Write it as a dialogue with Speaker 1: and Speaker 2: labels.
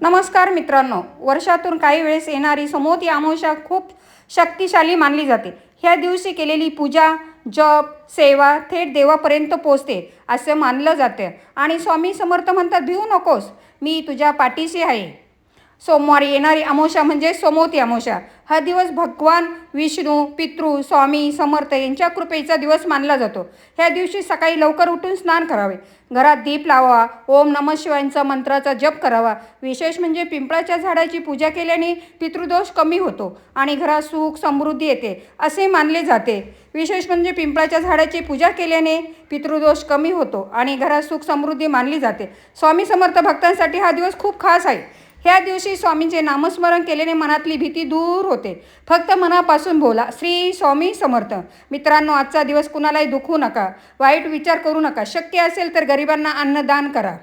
Speaker 1: नमस्कार मित्रांनो, वर्षातून काही वेळेस येणारी समोती अमावस्या खूप शक्तिशाली मानली जाते. ह्या दिवशी केलेली पूजा, जप, सेवा थेट देवापर्यंत पोचते असं मानलं जातं. आणि स्वामी समर्थ म्हणतात, भिवू नकोस, मी तुझ्या पाठीशी आहे. सोमवारी येणारी अमावस्या म्हणजे सोमवती अमावस्या. हा दिवस भगवान विष्णू, पितृ, स्वामी समर्थ यांच्या कृपेचा दिवस मानला जातो. ह्या दिवशी सकाळी लवकर उठून स्नान करावे, घरात दीप लावावा, ओम नमः शिवायचा मंत्राचा जप करावा. विशेष म्हणजे पिंपळाच्या झाडाची पूजा केल्याने पितृदोष कमी होतो आणि घरात सुख समृद्धी येते असे मानले जाते. विशेष म्हणजे पिंपळाच्या झाडाची पूजा केल्याने पितृदोष कमी होतो आणि घरात सुख समृद्धी मानली जाते. स्वामी समर्थ भक्तांसाठी हा दिवस खूप खास आहे. ह्या दिवशी स्वामींचे नामस्मरण केल्याने मनातली भीती दूर होते. फक्त मनापासून बोला, श्री स्वामी समर्थ. मित्रांनो, आजचा दिवस कुणालाही दुखवू नका, वाईट विचार करू नका. शक्य असेल तर गरिबांना अन्नदान करा.